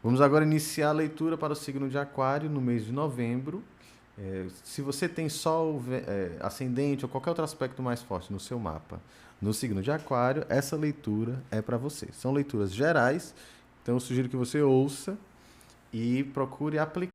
Vamos agora iniciar a leitura para o signo de Aquário no mês de novembro. Se você tem Sol, ascendente ou qualquer outro aspecto mais forte no seu mapa, no signo de Aquário, essa leitura é para você. São leituras gerais, então eu sugiro que você ouça e procure aplicar.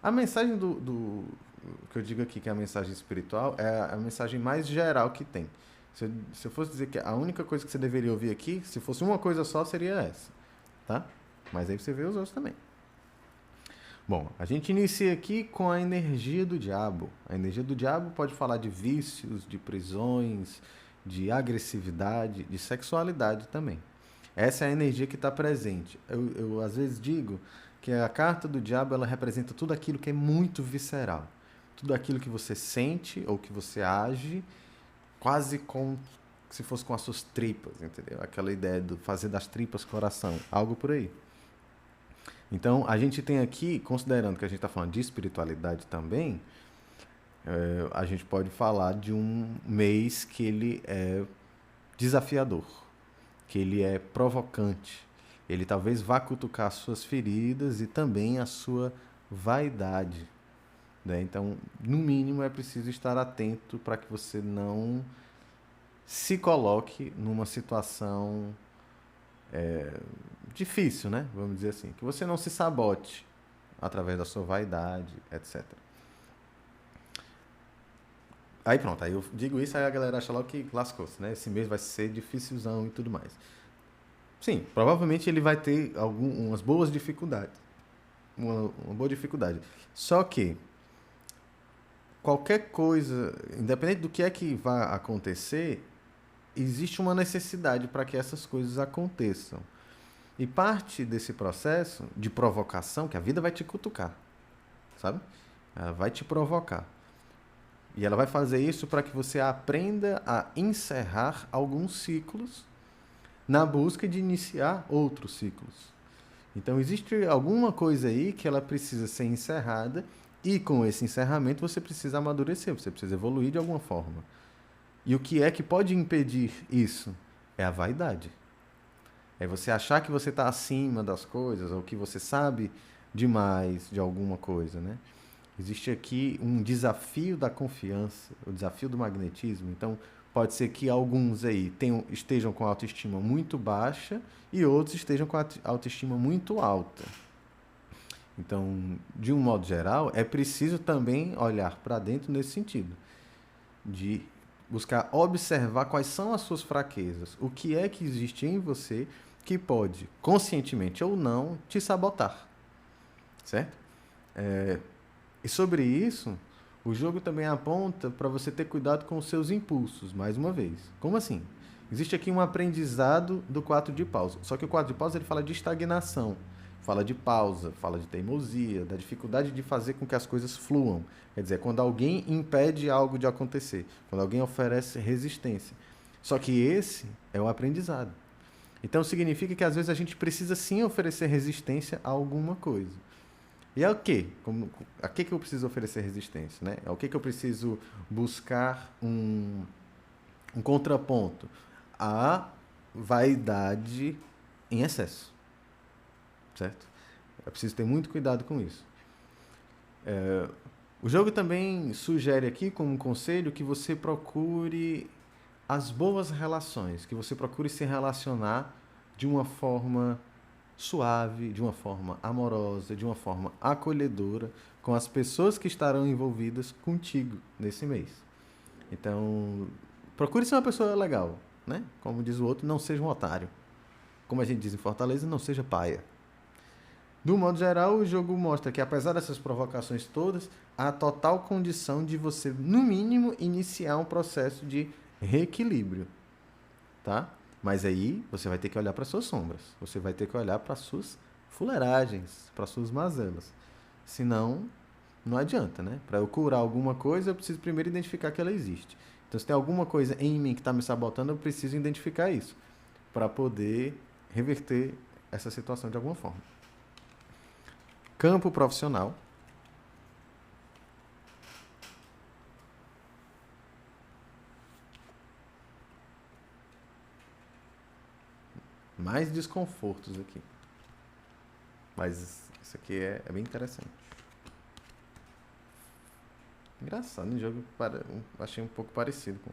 A mensagem que eu digo aqui que é a mensagem espiritual é a mensagem mais geral que tem. Se eu fosse dizer que a única coisa que você deveria ouvir aqui, se fosse uma coisa só, seria essa, tá? Mas aí você vê os outros também. Bom, a gente inicia aqui com a energia do diabo. A energia do diabo pode falar de vícios, de prisões, de agressividade, de sexualidade também. Essa é a energia que está presente. Eu às vezes digo que a carta do diabo ela representa tudo aquilo que é muito visceral. Tudo aquilo que você sente ou que você age quase como se fosse com as suas tripas, entendeu? Aquela ideia de fazer das tripas coração, algo por aí. Então, a gente tem aqui, considerando que a gente está falando de espiritualidade também, a gente pode falar de um mês que ele é desafiador, que ele é provocante. Ele talvez vá cutucar as suas feridas e também a sua vaidade. Né? Então, no mínimo, é preciso estar atento para que você não se coloque numa situação difícil, né? Vamos dizer assim. Que você não se sabote através da sua vaidade, etc. Aí pronto, aí eu digo isso, aí a galera acha logo que lascou-se, né? Esse mês vai ser dificilzão e tudo mais. Sim, provavelmente ele vai ter umas boas dificuldades. Uma boa dificuldade. Só que qualquer coisa, independente do que é que vai acontecer, existe uma necessidade para que essas coisas aconteçam. E parte desse processo de provocação, que a vida vai te cutucar, sabe? Ela vai te provocar. E ela vai fazer isso para que você aprenda a encerrar alguns ciclos na busca de iniciar outros ciclos. Então existe alguma coisa aí que ela precisa ser encerrada e com esse encerramento você precisa amadurecer, você precisa evoluir de alguma forma. E o que é que pode impedir isso? É a vaidade. É você achar que você está acima das coisas ou que você sabe demais de alguma coisa, né? Existe aqui um desafio da confiança, o desafio do magnetismo. Então, pode ser que alguns aí estejam com a autoestima muito baixa e outros estejam com a autoestima muito alta. Então, de um modo geral, é preciso também olhar para dentro nesse sentido, de buscar observar quais são as suas fraquezas, o que é que existe em você que pode, conscientemente ou não, te sabotar, certo? E sobre isso, o jogo também aponta para você ter cuidado com os seus impulsos, mais uma vez. Como assim? Existe aqui um aprendizado do 4 de paus. Só que o 4 de paus ele fala de estagnação, fala de pausa, fala de teimosia, da dificuldade de fazer com que as coisas fluam. Quer dizer, quando alguém impede algo de acontecer, quando alguém oferece resistência. Só que esse é o aprendizado. Então significa que às vezes a gente precisa sim oferecer resistência a alguma coisa. E é o quê? A que eu preciso oferecer resistência? Né? É o que eu preciso buscar um contraponto? A vaidade em excesso. Certo? É preciso ter muito cuidado com isso. O jogo também sugere aqui, como um conselho, que você procure as boas relações, que você procure se relacionar de uma forma suave, de uma forma amorosa, de uma forma acolhedora com as pessoas que estarão envolvidas contigo nesse mês. Então, procure ser uma pessoa legal, né? Como diz o outro, não seja um otário. Como a gente diz em Fortaleza, não seja paia. Do modo geral, o jogo mostra que, apesar dessas provocações todas, há total condição de você, no mínimo, iniciar um processo de reequilíbrio, tá? Mas aí você vai ter que olhar para suas sombras, você vai ter que olhar para suas fuleiragens, para suas mazelas. Senão, não adianta, né? Para eu curar alguma coisa, eu preciso primeiro identificar que ela existe. Então, se tem alguma coisa em mim que está me sabotando, eu preciso identificar isso. para poder reverter essa situação de alguma forma. Campo profissional. Mais desconfortos aqui. Mas isso aqui é bem interessante. Engraçado, um jogo achei um pouco parecido com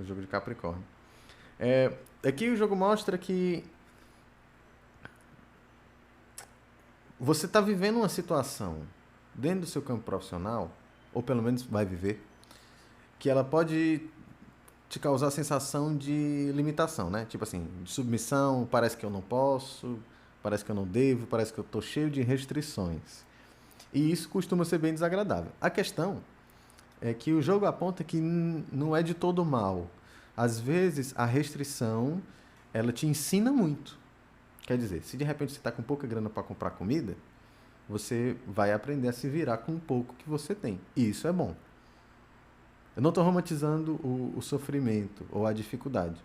o jogo de Capricórnio. Aqui o jogo mostra que você está vivendo uma situação dentro do seu campo profissional, ou pelo menos vai viver, que ela pode te causar a sensação de limitação, né? Tipo assim, de submissão, parece que eu não posso, parece que eu não devo, parece que eu estou cheio de restrições. E isso costuma ser bem desagradável. A questão é que o jogo aponta que não é de todo mal. Às vezes, a restrição, ela te ensina muito. Quer dizer, se de repente você está com pouca grana para comprar comida, você vai aprender a se virar com o pouco que você tem. E isso é bom. Eu não estou romantizando o sofrimento ou a dificuldade,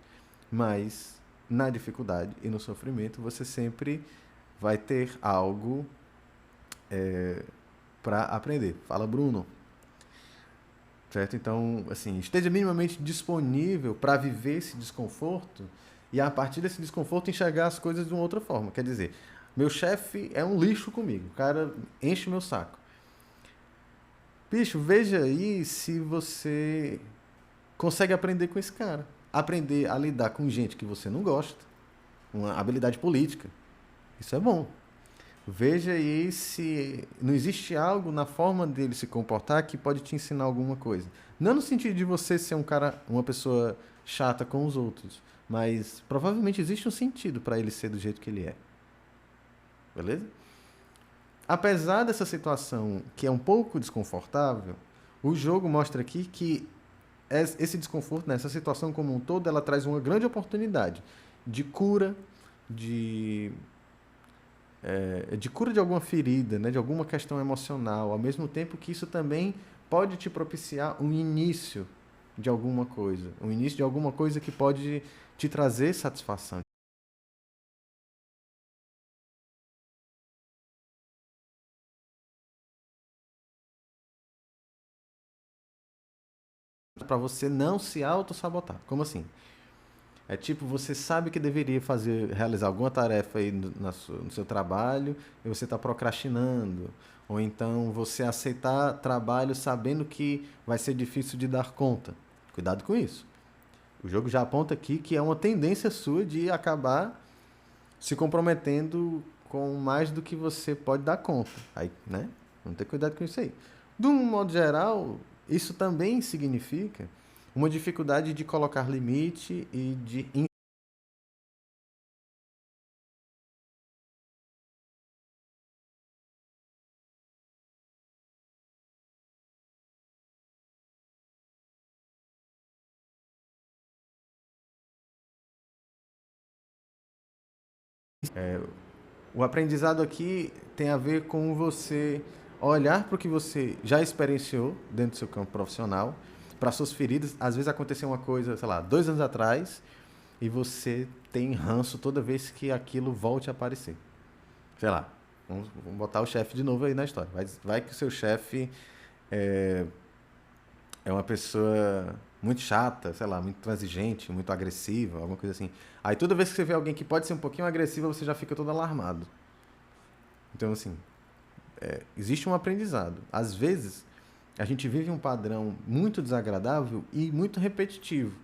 mas na dificuldade e no sofrimento você sempre vai ter algo para aprender. Fala, Bruno. Certo? Então, assim, esteja minimamente disponível para viver esse desconforto e a partir desse desconforto enxergar as coisas de uma outra forma. Quer dizer, meu chefe é um lixo comigo, o cara enche o meu saco. Bicho, veja aí se você consegue aprender com esse cara. Aprender a lidar com gente que você não gosta, uma habilidade política. Isso é bom. Veja aí se não existe algo na forma dele se comportar que pode te ensinar alguma coisa. Não no sentido de você ser um cara, uma pessoa chata com os outros, mas provavelmente existe um sentido para ele ser do jeito que ele é. Beleza? Apesar dessa situação que é um pouco desconfortável, o jogo mostra aqui que esse desconforto, né, essa situação como um todo, ela traz uma grande oportunidade de cura, de de cura de alguma ferida, né, de alguma questão emocional, ao mesmo tempo que isso também pode te propiciar um início de alguma coisa, um início de alguma coisa que pode te trazer satisfação. Para você não se auto-sabotar. Como assim? É tipo, você sabe que deveria realizar alguma tarefa aí no seu trabalho e você está procrastinando. Ou então você aceitar trabalho sabendo que vai ser difícil de dar conta. Cuidado com isso. O jogo já aponta aqui que é uma tendência sua de acabar se comprometendo com mais do que você pode dar conta. Aí, né? Vamos ter cuidado com isso aí. De um modo geral, isso também significa uma dificuldade de colocar limite e de o aprendizado aqui tem a ver com você olhar para o que você já experienciou dentro do seu campo profissional, para suas feridas. Às vezes aconteceu uma coisa, sei lá, 2 anos atrás, e você tem ranço toda vez que aquilo volte a aparecer. Sei lá, vamos botar o chefe de novo aí na história. Vai que o seu chefe é uma pessoa muito chata, sei lá, muito transigente, muito agressiva, alguma coisa assim. Aí toda vez que você vê alguém que pode ser um pouquinho agressiva, você já fica todo alarmado. Então, assim, existe um aprendizado. Às vezes, a gente vive um padrão muito desagradável e muito repetitivo.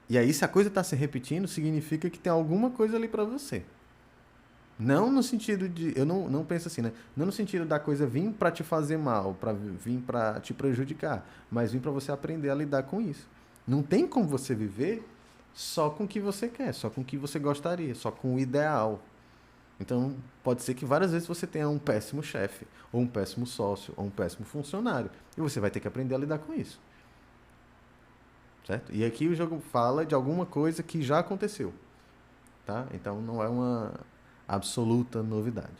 E aí, se a coisa está se repetindo, significa que tem alguma coisa ali para você. Não no sentido de. Eu não penso assim, né? Não no sentido da coisa vir para te fazer mal, para vir para te prejudicar, mas vir para você aprender a lidar com isso. Não tem como você viver só com o que você quer, só com o que você gostaria, só com o ideal. Então, pode ser que várias vezes você tenha um péssimo chefe, ou um péssimo sócio, ou um péssimo funcionário. E você vai ter que aprender a lidar com isso. Certo? E aqui o jogo fala de alguma coisa que já aconteceu. Tá? Então, não é uma absoluta novidade.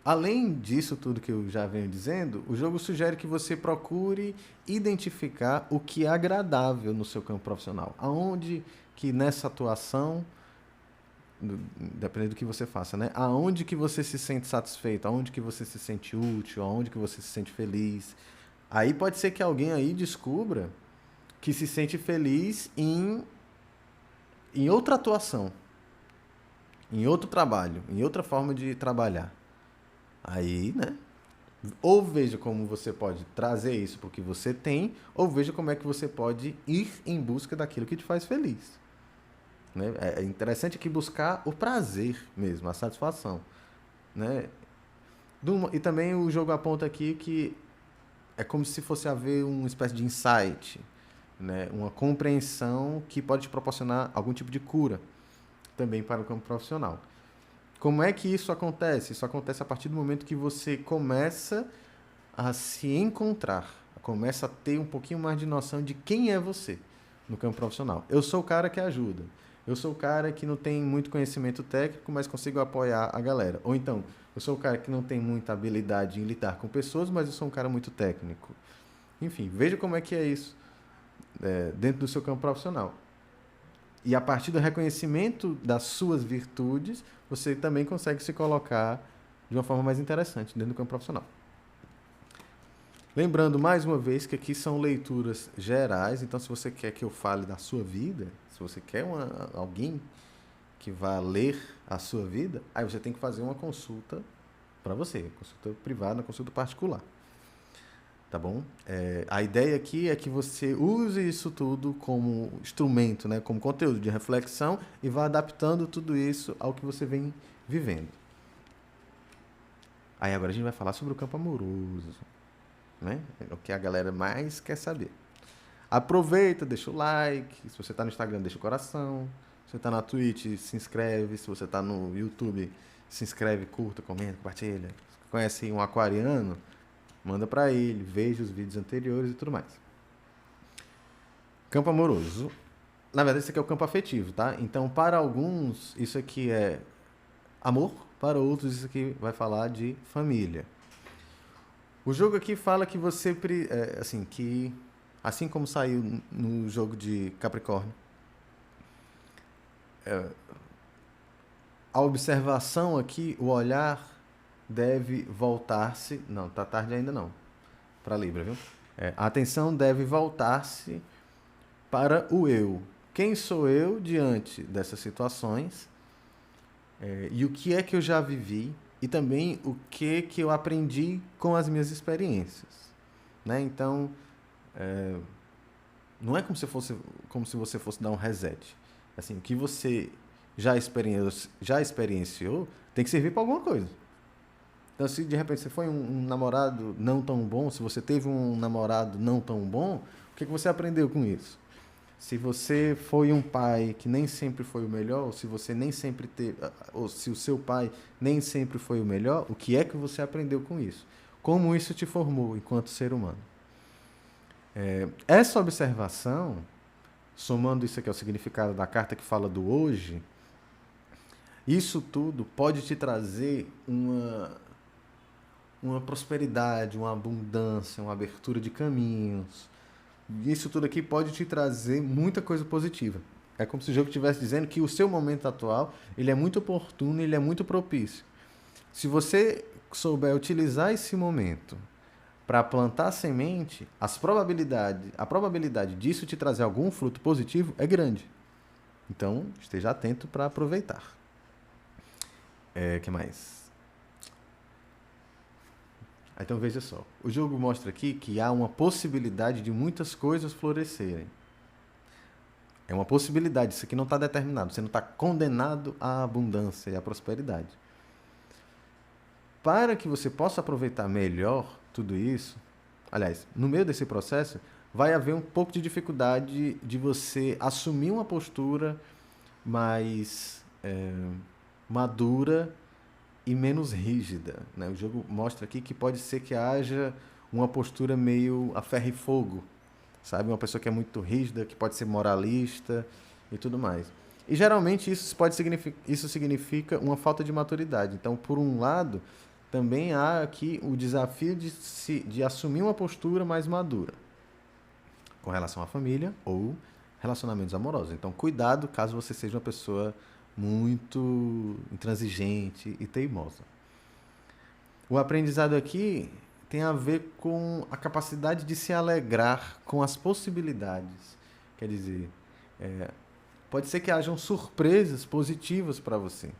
Além disso tudo que eu já venho dizendo, o jogo sugere que você procure identificar o que é agradável no seu campo profissional. Aonde que nessa atuação, dependendo do que você faça, né? Aonde que você se sente satisfeito, aonde que você se sente útil, aonde que você se sente feliz. Aí pode ser que alguém aí descubra que se sente feliz em outra atuação, em outro trabalho, em outra forma de trabalhar. Aí, né? Ou veja como você pode trazer isso para o que você tem, ou veja como é que você pode ir em busca daquilo que te faz feliz. Né? É interessante aqui buscar o prazer mesmo, a satisfação. Né? E também o jogo aponta aqui que é como se fosse haver uma espécie de insight, né? Uma compreensão que pode te proporcionar algum tipo de cura também para o campo profissional. Como é que isso acontece? Isso acontece a partir do momento que você começa a se encontrar, começa a ter um pouquinho mais de noção de quem é você no campo profissional. Eu sou o cara que ajuda. Eu sou o cara que não tem muito conhecimento técnico, mas consigo apoiar a galera. Ou então, eu sou o cara que não tem muita habilidade em lidar com pessoas, mas eu sou um cara muito técnico. Enfim, veja como é que é isso dentro do seu campo profissional. E a partir do reconhecimento das suas virtudes, você também consegue se colocar de uma forma mais interessante dentro do campo profissional. Lembrando mais uma vez que aqui são leituras gerais, então se você quer que eu fale da sua vida, se você quer alguém que vá ler a sua vida, aí você tem que fazer uma consulta para você, consulta privada, consulta particular. Tá bom? A ideia aqui é que você use isso tudo como instrumento, né? Como conteúdo de reflexão e vá adaptando tudo isso ao que você vem vivendo. Aí agora a gente vai falar sobre o campo amoroso, né? É o que a galera mais quer saber. Aproveita, deixa o like. Se você está no Instagram, deixa o coração. Se você está na Twitch, se inscreve. Se você está no YouTube, se inscreve, curta, comenta, compartilha. Se conhece um aquariano, manda para ele, veja os vídeos anteriores e tudo mais. Campo amoroso. Na verdade, isso aqui é o campo afetivo, tá? Então, para alguns, isso aqui é amor. Para outros, isso aqui vai falar de família. O jogo aqui fala que você, assim como saiu no jogo de Capricórnio, a observação aqui, o olhar deve voltar-se... Não, tá tarde ainda não. Para Libra, viu? A atenção deve voltar-se para o eu. Quem sou eu diante dessas situações? E o que é que eu já vivi? E também o que eu aprendi com as minhas experiências. Né? Então, não é como se você fosse dar um reset. Assim, o que você já experienciou tem que servir para alguma coisa. Então, se de repente você foi um namorado não tão bom, se você teve um namorado não tão bom, o que você aprendeu com isso? Se você foi um pai que nem sempre foi o melhor, ou se você nem sempre teve, ou se o seu pai nem sempre foi o melhor, o que é que você aprendeu com isso? Como isso te formou enquanto ser humano? Essa observação, somando isso aqui ao significado da carta que fala do hoje, isso tudo pode te trazer uma prosperidade, uma abundância, uma abertura de caminhos. Isso tudo aqui pode te trazer muita coisa positiva. É como se o jogo estivesse dizendo que o seu momento atual ele é muito oportuno, ele é muito propício. Se você souber utilizar esse momento para plantar semente, a probabilidade disso te trazer algum fruto positivo é grande. Então, esteja atento para aproveitar. Que mais? Então veja só, o jogo mostra aqui que há uma possibilidade de muitas coisas florescerem. É uma possibilidade, isso aqui não está determinado, você não está condenado à abundância e à prosperidade. Para que você possa aproveitar melhor tudo isso, aliás, no meio desse processo, vai haver um pouco de dificuldade de você assumir uma postura mais madura e menos rígida. Né? O jogo mostra aqui que pode ser que haja uma postura meio a ferro e fogo, sabe? Uma pessoa que é muito rígida, que pode ser moralista e tudo mais. E geralmente isso significa uma falta de maturidade. Então, por um lado, também há aqui o desafio de assumir uma postura mais madura com relação à família ou relacionamentos amorosos. Então, cuidado caso você seja uma pessoa muito intransigente e teimosa. O aprendizado aqui tem a ver com a capacidade de se alegrar com as possibilidades. Quer dizer, pode ser que hajam surpresas positivas para você.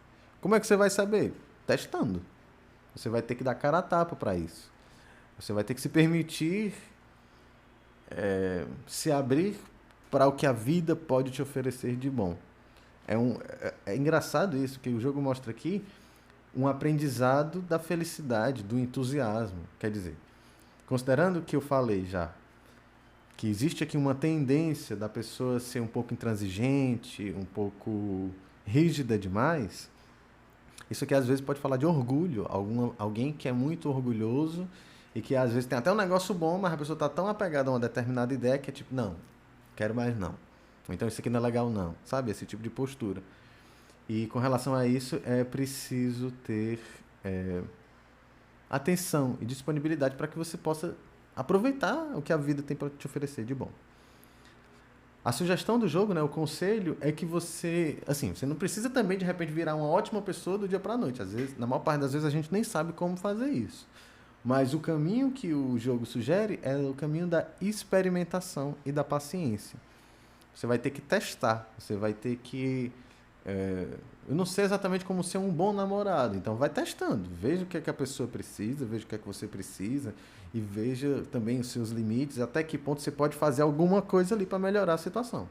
Como é que você vai saber? Testando. Você vai ter que dar cara a tapa para isso. Você vai ter que se permitir se abrir para o que a vida pode te oferecer de bom. É engraçado isso, que o jogo mostra aqui um aprendizado da felicidade, do entusiasmo. Quer dizer, considerando que eu falei já, que existe aqui uma tendência da pessoa ser um pouco intransigente, um pouco rígida demais, isso aqui às vezes pode falar de orgulho. Alguém que é muito orgulhoso e que às vezes tem até um negócio bom, mas a pessoa está tão apegada a uma determinada ideia que é tipo, não, quero mais não. Ou então isso aqui não é legal não. Sabe? Esse tipo de postura. E com relação a isso, é preciso ter atenção e disponibilidade para que você possa aproveitar o que a vida tem para te oferecer de bom. A sugestão do jogo, né, o conselho, é que você, assim, você não precisa também de repente virar uma ótima pessoa do dia para a noite. Às vezes, na maior parte das vezes a gente nem sabe como fazer isso. Mas o caminho que o jogo sugere é o caminho da experimentação e da paciência. Você vai ter que testar, você vai ter que eu não sei exatamente como ser um bom namorado, então vai testando, veja o que é que a pessoa precisa, veja o que é que você precisa e veja também os seus limites, até que ponto você pode fazer alguma coisa ali para melhorar a situação,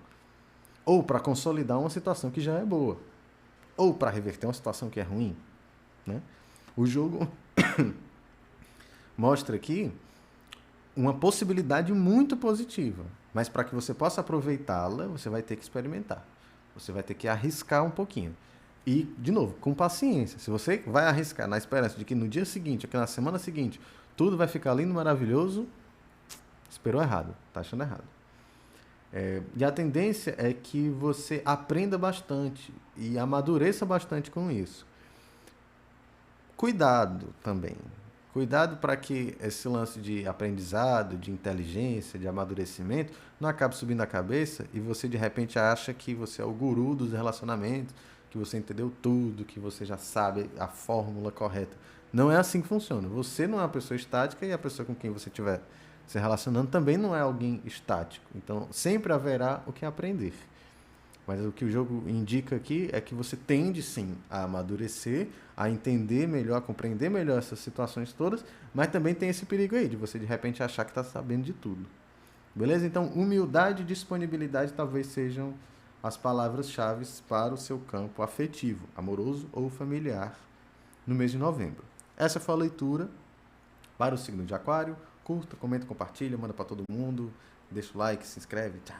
ou para consolidar uma situação que já é boa, ou para reverter uma situação que é ruim, né? O jogo mostra aqui uma possibilidade muito positiva, mas para que você possa aproveitá-la, você vai ter que experimentar. Você vai ter que arriscar um pouquinho. E, de novo, com paciência. Se você vai arriscar na esperança de que no dia seguinte, aqui na semana seguinte, tudo vai ficar lindo, maravilhoso, esperou errado, tá achando errado. E a tendência é que você aprenda bastante e amadureça bastante com isso. Cuidado também. Cuidado para que esse lance de aprendizado, de inteligência, de amadurecimento não acabe subindo a cabeça e você de repente acha que você é o guru dos relacionamentos, que você entendeu tudo, que você já sabe a fórmula correta. Não é assim que funciona. Você não é uma pessoa estática e a pessoa com quem você estiver se relacionando também não é alguém estático. Então sempre haverá o que aprender. Mas o que o jogo indica aqui é que você tende sim a amadurecer, a entender melhor, a compreender melhor essas situações todas, mas também tem esse perigo aí de você de repente achar que está sabendo de tudo. Beleza? Então, humildade e disponibilidade talvez sejam as palavras-chave para o seu campo afetivo, amoroso ou familiar, no mês de novembro. Essa foi a leitura para o signo de Aquário. Curta, comenta, compartilha, manda para todo mundo, deixa o like, se inscreve. Tchau!